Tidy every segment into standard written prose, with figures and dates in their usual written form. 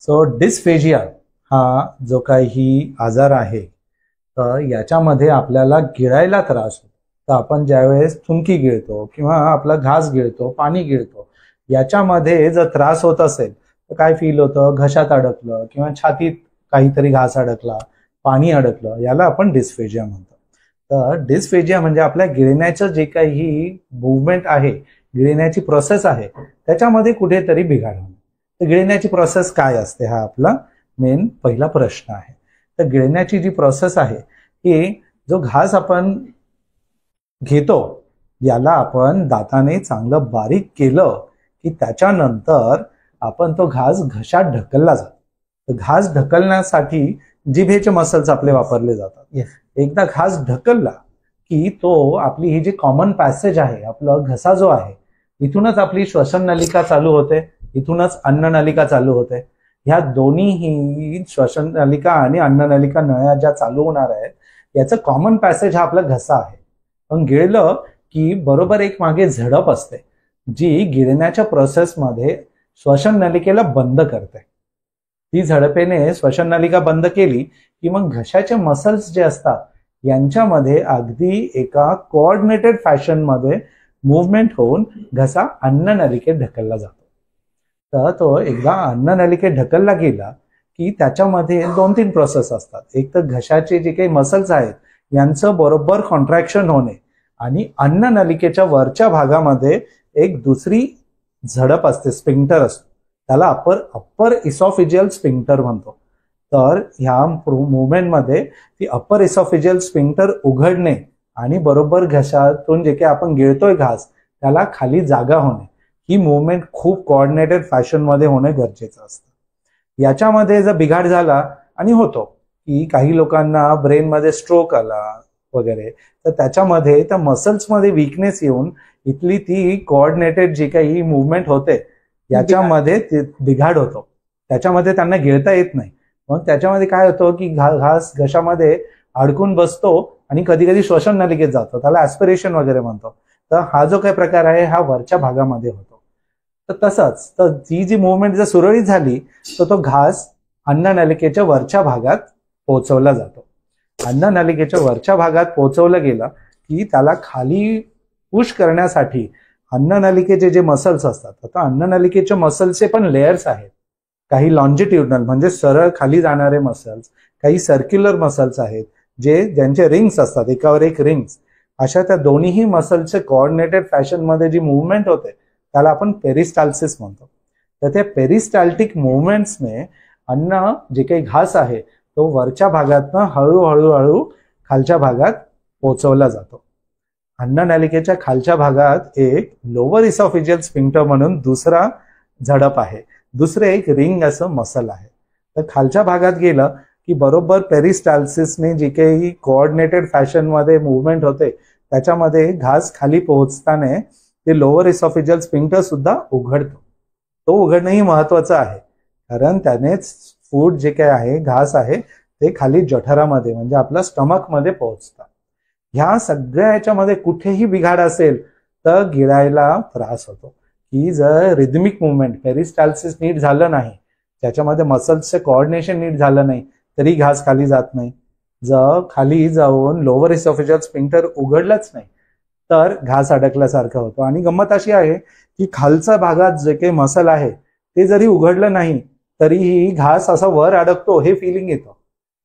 So dysphagia हा जो काही आजार आहे तर याच्यामध्ये आपल्याला गिळायला त्रास होतो। तर आपण ज्यावेळेस थुंकी गिळतो किंवा आपला घास गिळतो, पाणी गिळतो, याच्यामध्ये जर त्रास होत असेल तर काय फील होतं, घशात अडकलं किंवा छातीत काहीतरी घास अडकला, पाणी अडकलं, याला आपण डिस्फेजिया म्हणतो। तर डिस्फेजिया म्हणजे आपल्या गिळण्याचं जे काही मूवमेंट आहे, गिळण्याची प्रोसेस आहे, त्याच्यामध्ये कुठेतरी बिघाड होणं। तर गिळण्याची प्रोसेस काय असते हा आपला मेन पहिला प्रश्न आहे। तर गिळण्याची जी प्रोसेस आहे ही जो घास आपण घेतो याला आपण दाताने चांगलं बारीक केलं की त्याच्यानंतर आपण तो घास घशात ढकलला जातो। तर घास ढकलण्यासाठी जिभेचे मसल्स आपले वापरले जातात। एकदा घास ढकलला की तो आपली ही जी कॉमन पॅसेज आहे, आपला घसा जो आहे, इथूनच आपली श्वसन नलिका चालू होते, इथूनच अन्न नलिका चालू होते। ह्या दोन्ही श्वसन नलिका आणि अन्न नलिका नळ्या ज्या चालू होणार आहेत याचं कॉमन पॅसेज हा आपला घसा आहे। पण गिळलं की बरोबर एक मागे झडप असते जी गिळण्याच्या प्रोसेसमध्ये श्वसन नलिकेला बंद करते। ती झडपेने श्वसन नलिका बंद केली की मग घशाचे मसल्स जे असतात यांच्यामध्ये अगदी एका कोऑर्डिनेटेड फॅशन मध्ये मूवमेंट होऊन घसा अन्न नलिकेत ढकलला जातो। तर तो एकदा अन्न नलिकेत ढकलला गेला की त्याच्यामध्ये 2-3 प्रोसेस असतात। एक तर घशाचे जे काही मसल्स आहेत यांचं बरोबर कॉन्ट्रॅक्शन होणे आणि अन्न नलिकेच्या वरच्या भागामध्ये एक दुसरी झडप असते, स्फिंक्टर असतो, त्याला अप्पर इसॉफिजियल स्फिंक्टर म्हणतो। तर ह्या मुवमेंटमध्ये ती अप्पर इसॉफिजियल स्फिंक्टर उघडणे आणि बरोबर घशातून जे काही आपण गिळतोय घास त्याला खाली जागा होणे, ही मुवमेंट खूप कोऑर्डिनेटेड फॅशन मध्ये होणे गरजेचं असतं। याच्यामध्ये जर बिघाड झाला आणि होतो की काही लोकांना ब्रेनमध्ये स्ट्रोक आला वगैरे, तर त्याच्यामध्ये त्या मसल्समध्ये वीकनेस येऊन इथली ती कोऑर्डिनेटेड जी काही मुवमेंट होते याच्यामध्ये बिघाड होतो, त्याच्यामध्ये त्यांना गिळता येत नाही। मग त्याच्यामध्ये काय होतं की घास घशामध्ये अडकून बसतो आणि कधी कधी श्वसन नलिकेत जातो, त्याला ऍस्पिरेशन वगैरे म्हणतो। तर हा जो काही प्रकार आहे हा वरच्या भागामध्ये होतो। तर तसंच तर ती जी मुवमेंट जर सुरळीत झाली तर तो घास अन्न नलिकेच्या वरच्या भागात पोहोचवला जातो। अन्न नलिकेच्या वरच्या भागात पोहोचवलं गेलं की त्याला खाली पुश करण्यासाठी अन्न नलिकेचे जे मसल्स असतात, आता अन्न नलिकेच्या मसल्सचे पण लेयर्स आहेत, काही लॉन्जिट्युडनल म्हणजे सरळ खाली जाणारे मसल्स, काही सर्क्युलर मसल्स आहेत ज्यांचे रिंग्स असतात, एकावर एक रिंग्स। अशा त्या दोन्हीही मसल्सचे कोऑर्डिनेटेड फॅशन मध्ये जी मुवमेंट होते त्याला आपण पेरिस्टाल्सिस म्हणतो। तर त्या पेरिस्टाल्टिक मुवमेंट्सने अन्न जे काही घास आहे तो वरच्या भागातनं हळूहळू खालच्या भागात पोहोचवला जातो। अन्न नलिकेच्या खालच्या भागात एक लोअर इसॉफिजियल स्फिंक्टर म्हणून दुसरा झडप आहे, दुसरे एक रिंग असं मसल आहे। तर खालच्या भागात गेलं की बरोबर पेरिस्टाल्सिसने जी काही कोऑर्डिनेटेड फॅशन मध्ये मुवमेंट होते त्याच्यामध्ये घास खाली पोहोचताना ते लोअर इसॉफिजियल स्फिंक्टर सुद्धा उघडतो। तो उघडणंही महत्वाचं आहे कारण त्यानेच फूड जे काही आहे, घास आहे, ते खाली जठरामध्ये म्हणजे आपल्या स्टमक मध्ये पोहोचतं। ह्या सगळ्या याच्यामध्ये कुठेही बिघाड असेल तर गिळायला त्रास होतो। की जर रिदमिक मुवमेंट, पेरिस्टाल्सिस नीट झालं नाही, त्याच्यामध्ये मसल्सचे कोऑर्डिनेशन नीट झालं नाही तरी घास खाली जात नाही। जर खाली जाऊन लोअर इसॉफिजियल स्फिंक्टर उघडलंच नाही तर घास अडकल्यासारखं होतं। आणि गंमत अशी आहे की खालच्या भागात जे काही मसल आहे ते जरी उघडलं नाही तरीही घास असा वर अडकतो हे फिलिंग येतं।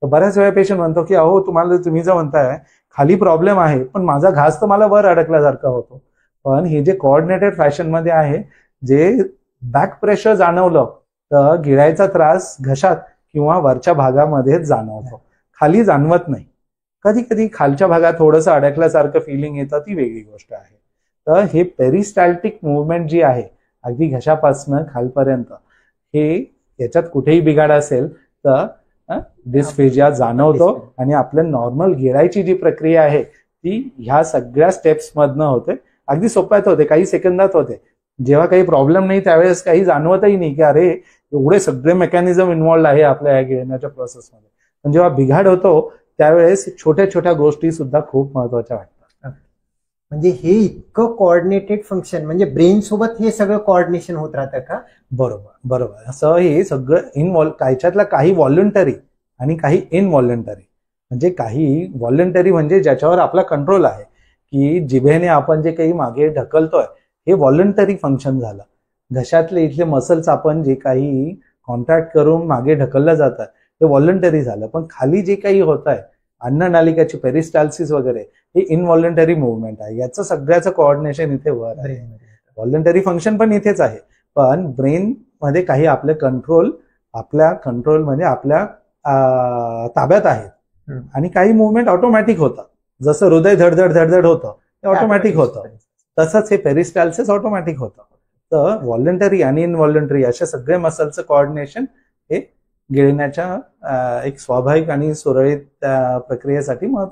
तर बऱ्याच वेळा पेशंट म्हणतो की अहो तुम्ही जर म्हणताय खाली प्रॉब्लेम आहे पण माझा घास तर मला वर अडकल्यासारखा होतो। पण हे जे कोऑर्डिनेटेड फॅशन मध्ये आहे, जे बॅक प्रेशर जाणवलं तर गिळायचा त्रास घशात किंवा वरच्या भागामध्ये जाणवतो, खाली जाणवत नाही। कधी कधी खालच्या भागात थोडंसं अडकल्यासारखं फिलिंग येतं, ती वेगळी गोष्ट आहे। तर हे पेरिस्टाल्टिक मुवमेंट जी आहे अगदी घशापासून खालपर्यंत, हे याच्यात कुठेही बिघाड असेल तर डिस्फेजिया जाणवतो आणि आपल्या नॉर्मल गिळायची जी प्रक्रिया आहे ती ह्या सगळ्या स्टेप्स मधनं होते। अगदी सोप्यात होते, काही सेकंदात होते। जेव्हा काही प्रॉब्लेम नाही त्यावेळेस काही जाणवतही नाही की अरे एवढे सगळे मेकॅनिझम इन्व्हॉल्ड आहे आपल्या गिळण्याच्या प्रोसेसमध्ये। पण जेव्हा बिघाड होतो त्यावेळेस छोट्या छोट्या गोष्टी सुद्धा खूप महत्वाच्या वाटतात। म्हणजे हे इतकं कोऑर्डिनेटेड फंक्शन, म्हणजे ब्रेन सोबत हे सगळं कोऑर्डिनेशन होत राहतं का? बरोबर बरोबर. असं हे सगळं कायच्यातलं काही व्हॉलंटरी आणि काही इनव्हॉलंटरी. म्हणजे काही व्हॉलंटरी म्हणजे ज्याच्यावर आपला कंट्रोल आहे, की जिभेने आपण जे काही मागे ढकलतोय हे व्हॉलंटरी फंक्शन झालं. घशातले इथले मसल्स आपण जे काही कॉन्ट्रॅक्ट करून मागे ढकललं जातं ते व्हॉलंटरी झालं. पण खाली जे काही होत आहे अन्ननालिकाची पेरिस्टाल्सिस वगैरे हे इनव्हॉलंटरी मुवमेंट आहे. याचं सगळ्याचं कोऑर्डिनेशन इथे वर आहे. व्हॉलंटरी फंक्शन पण इथेच आहे, पण ब्रेन मध्ये काही आपल्या कंट्रोल म्हणजे आपल्या ताब्यात आहेत आणि काही मुवमेंट ऑटोमॅटिक होतात. जसं हृदय धडधड धडधड होतं ते ऑटोमॅटिक होतं, तसंच हे पेरिस्टाल्सिस ऑटोमॅटिक होतं. तर व्हॉलंटरी आणि इनव्हॉलंटरी अशा सगळे मसलचं कोऑर्डिनेशन हे गिळण्याच्या एक स्वाभाविक आणि सुरळीत प्रक्रियेसाठी महत्त्वाचं.